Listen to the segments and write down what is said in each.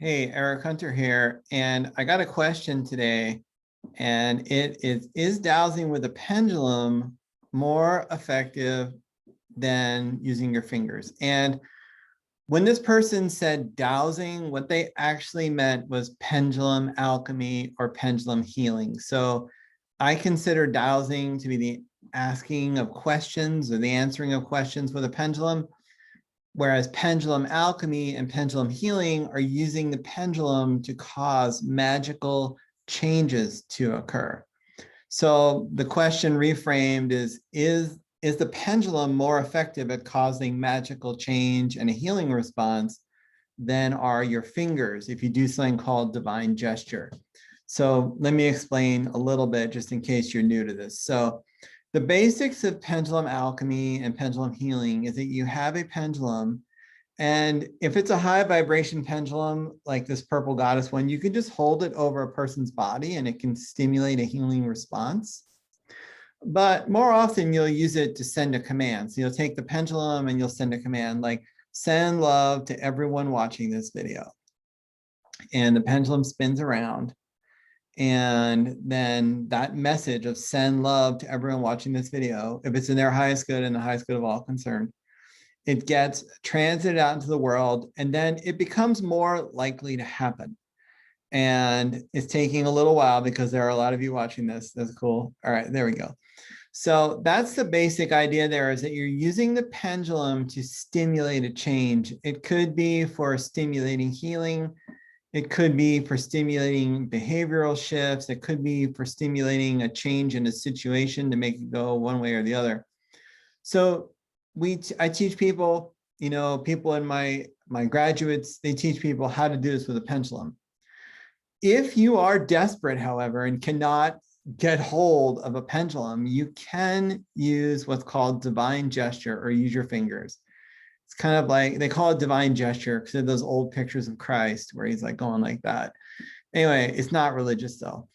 Hey, Eric Hunter here, and I got a question today, and it is dowsing with a pendulum more effective than using your fingers? And when this person said dowsing, what they actually meant was pendulum alchemy or pendulum healing. So I consider dowsing to be the asking of questions or the answering of questions with a pendulum. Whereas pendulum alchemy and pendulum healing are using the pendulum to cause magical changes to occur. So the question reframed is the pendulum more effective at causing magical change and a healing response than are your fingers if you do something called divine gesture? So let me explain a little bit just in case you're new to this. So the basics of pendulum alchemy and pendulum healing is that you have a pendulum, and if it's a high vibration pendulum, like this purple goddess one, you can just hold it over a person's body and it can stimulate a healing response. But more often you'll use it to send a command. So you'll take the pendulum and you'll send a command like send love to everyone watching this video. And the pendulum spins around. And then that message of send love to everyone watching this video, if it's in their highest good and the highest good of all concerned, it gets transited out into the world, and then it becomes more likely to happen. And it's taking a little while because there are a lot of you watching this. That's cool. All right, there we go. So that's the basic idea there, is that you're using the pendulum to stimulate a change. It could be for stimulating healing. It could be for stimulating behavioral shifts. It could be for stimulating a change in a situation to make it go one way or the other. So I teach people, people in my graduates, they teach people how to do this with a pendulum. If you are desperate, however, and cannot get hold of a pendulum, you can use what's called divine gesture or use your fingers. It's kind of like, they call it divine gesture because of those old pictures of Christ where he's like going like that. Anyway, it's not religious though,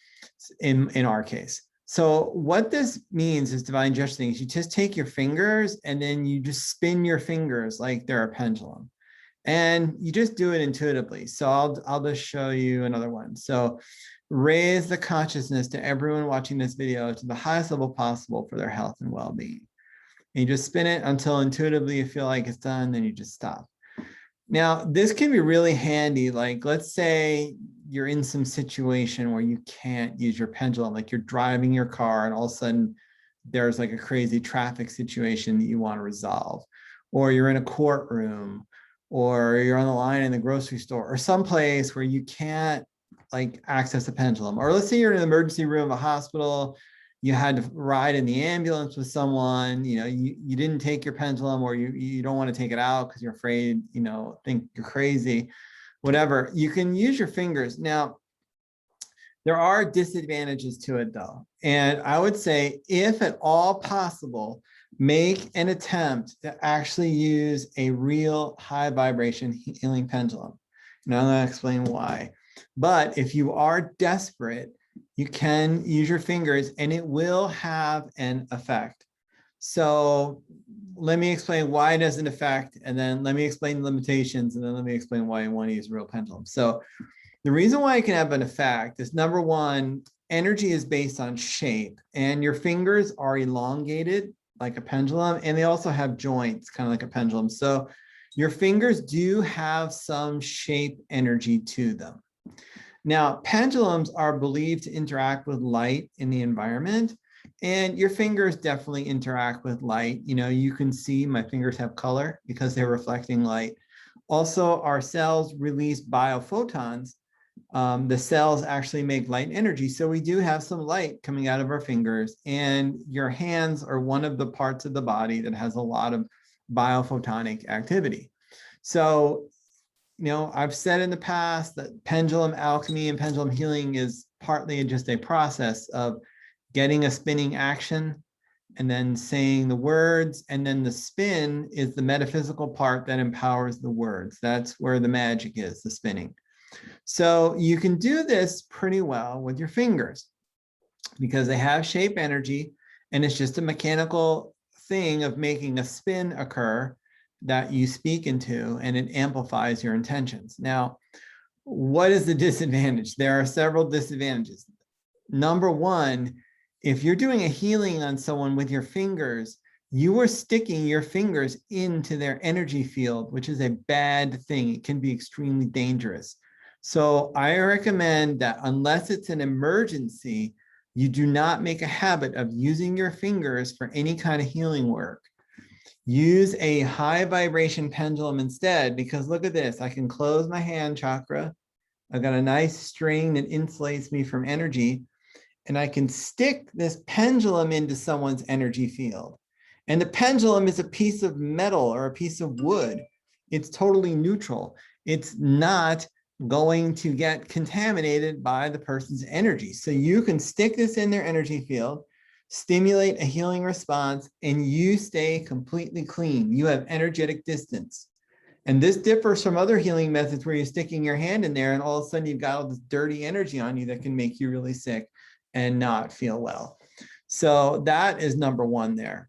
in our case. So what this means is divine gesture is you just take your fingers and then you just spin your fingers like they're a pendulum. And you just do it intuitively. So I'll just show you another one. So raise the consciousness to everyone watching this video to the highest level possible for their health and well-being. And you just spin it until intuitively you feel like it's done, then you just stop. Now, this can be really handy. Like, let's say you're in some situation where you can't use your pendulum, like you're driving your car and all of a sudden there's like a crazy traffic situation that you want to resolve, or you're in a courtroom, or you're on the line in the grocery store, or someplace where you can't like access a pendulum. Or let's say you're in an emergency room of a hospital, you had to ride in the ambulance with someone, you didn't take your pendulum, or you don't want to take it out because you're afraid, think you're crazy, whatever. You can use your fingers. Now, there are disadvantages to it though. And I would say, if at all possible, make an attempt to actually use a real high vibration healing pendulum. Now I'm going to explain why. But if you are desperate, you can use your fingers and it will have an effect. So let me explain why it has an effect, and then let me explain the limitations, and then let me explain why you want to use a real pendulum. So the reason why it can have an effect is, number one, energy is based on shape, and your fingers are elongated like a pendulum, and they also have joints, kind of like a pendulum. So your fingers do have some shape energy to them. Now, pendulums are believed to interact with light in the environment, and your fingers definitely interact with light. You can see my fingers have color because they're reflecting light. Also, our cells release biophotons. The cells actually make light energy. So we do have some light coming out of our fingers, and your hands are one of the parts of the body that has a lot of biophotonic activity. So I've said in the past that pendulum alchemy and pendulum healing is partly just a process of getting a spinning action and then saying the words, and then the spin is the metaphysical part that empowers the words. That's where the magic is, the spinning. So you can do this pretty well with your fingers because they have shape energy, and it's just a mechanical thing of making a spin occur that you speak into, and it amplifies your intentions. Now, What is the disadvantage? There are several disadvantages. Number one, if you're doing a healing on someone with your fingers, you are sticking your fingers into their energy field, which is a bad thing. It can be extremely dangerous. So I recommend that unless it's an emergency, you do not make a habit of using your fingers for any kind of healing work. Use a high vibration pendulum instead, because look at this. I can close my hand chakra. I've got a nice string that insulates me from energy, and I can stick this pendulum into someone's energy field. And the pendulum is a piece of metal or a piece of wood. It's totally neutral. It's not going to get contaminated by the person's energy. So you can stick this in their energy field, stimulate a healing response, and you stay completely clean. You have energetic distance. And this differs from other healing methods where you're sticking your hand in there and all of a sudden you've got all this dirty energy on you that can make you really sick and not feel well. So that is number one there.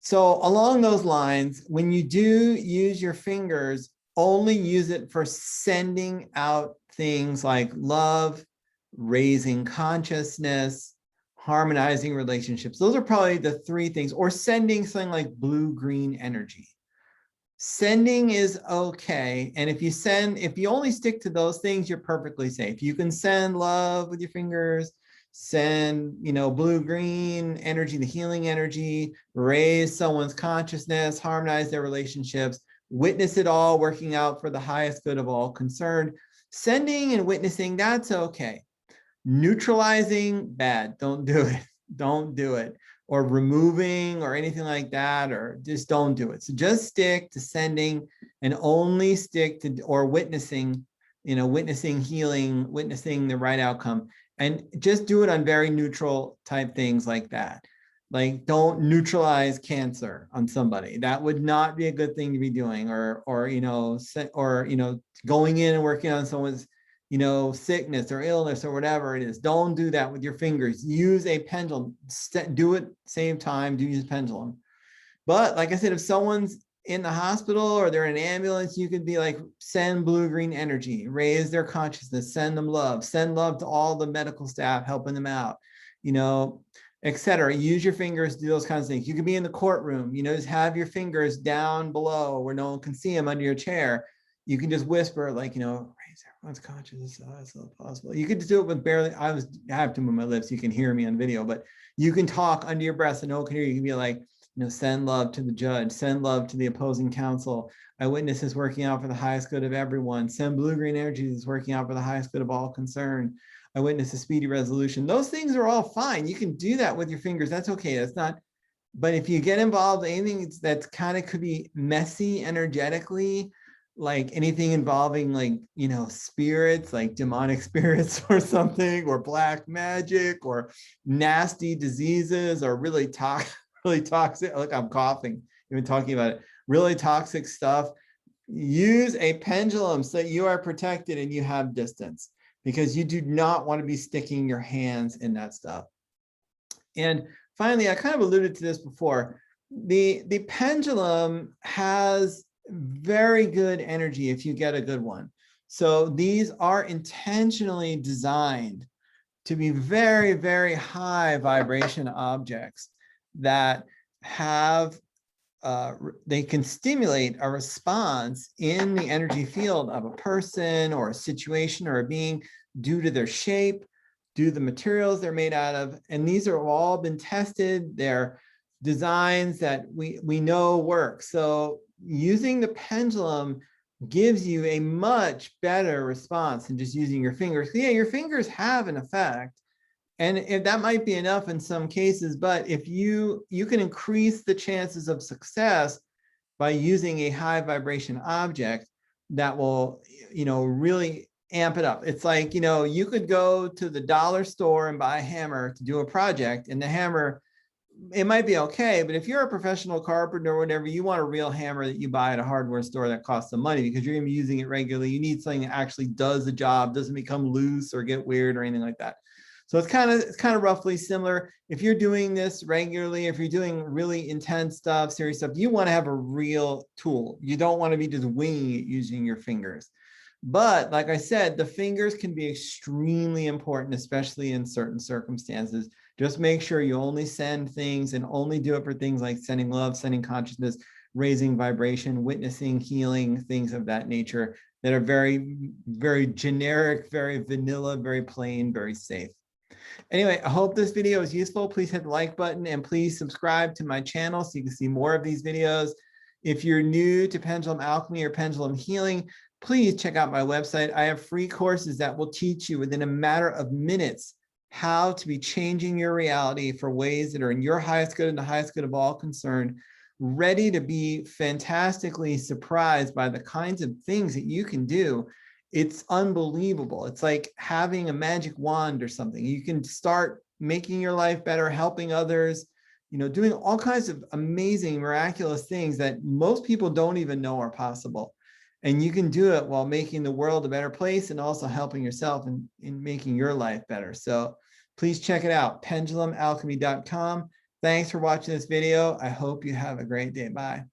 So along those lines, when you do use your fingers, only use it for sending out things like love, raising consciousness, harmonizing relationships. Those are probably the three things, or sending something like blue-green energy. Sending is okay. And if you only stick to those things, you're perfectly safe. You can send love with your fingers, send, blue-green energy, the healing energy, raise someone's consciousness, harmonize their relationships, witness it all working out for the highest good of all concerned. Sending and witnessing, that's okay. Neutralizing, bad. Don't do it. Don't do it. Or removing or anything like that, or just don't do it. So just stick to sending and only stick to, or witnessing, witnessing healing, witnessing the right outcome. And just do it on very neutral type things like that. Like don't neutralize cancer on somebody. That would not be a good thing to be doing, or going in and working on someone's sickness or illness or whatever it is. Don't do that with your fingers. Use a pendulum. Do it same time, do use pendulum. But like I said, if someone's in the hospital or they're in an ambulance, you could be like, send blue-green energy, raise their consciousness, send them love, send love to all the medical staff helping them out, etc. Use your fingers to do those kinds of things. You could be in the courtroom, just have your fingers down below where no one can see them under your chair. You can just whisper like, raise everyone's consciousness as little possible. You could just do it with barely, I have to move my lips, you can hear me on video, but you can talk under your breath so no one can hear you. You can be like, send love to the judge, send love to the opposing counsel. I witness this working out for the highest good of everyone. Send blue-green energy that's working out for the highest good of all concerned. I witness a speedy resolution. Those things are all fine. You can do that with your fingers. That's okay. That's not, but if you get involved in anything that's kind of could be messy energetically, like anything involving like, spirits, like demonic spirits or something, or black magic or nasty diseases, or really toxic, look, I'm coughing, even talking about it, really toxic stuff, use a pendulum so you are protected and you have distance, because you do not want to be sticking your hands in that stuff. And finally, I kind of alluded to this before, the pendulum has very good energy if you get a good one. So these are intentionally designed to be very, very high vibration objects that have, they can stimulate a response in the energy field of a person or a situation or a being due to their shape, due to the materials they're made out of. And these are all been tested. They're designs that we know work. So using the pendulum gives you a much better response than just using your fingers. Yeah, your fingers have an effect, and if that might be enough in some cases, but if you can increase the chances of success by using a high vibration object that will, really amp it up. It's like, you could go to the dollar store and buy a hammer to do a project, and the hammer, it might be okay, but if you're a professional carpenter or whatever, you want a real hammer that you buy at a hardware store that costs some money, because you're going to be using it regularly. You need something that actually does the job, doesn't become loose or get weird or anything like that. So it's kind of roughly similar. If you're doing this regularly, if you're doing really intense stuff, serious stuff, you want to have a real tool. You don't want to be just winging it using your fingers. But like I said, the fingers can be extremely important, especially in certain circumstances. Just make sure you only send things and only do it for things like sending love, sending consciousness, raising vibration, witnessing, healing, things of that nature that are very, very generic, very vanilla, very plain, very safe. Anyway, I hope this video is useful. Please hit the like button and please subscribe to my channel so you can see more of these videos. If you're new to pendulum alchemy or pendulum healing, please check out my website. I have free courses that will teach you within a matter of minutes how to be changing your reality for ways that are in your highest good and the highest good of all concerned, ready to be fantastically surprised by the kinds of things that you can do. It's unbelievable. It's like having a magic wand or something. You can start making your life better, helping others, doing all kinds of amazing, miraculous things that most people don't even know are possible. And you can do it while making the world a better place and also helping yourself in making your life better. So please check it out, pendulumalchemy.com. Thanks for watching this video. I hope you have a great day. Bye.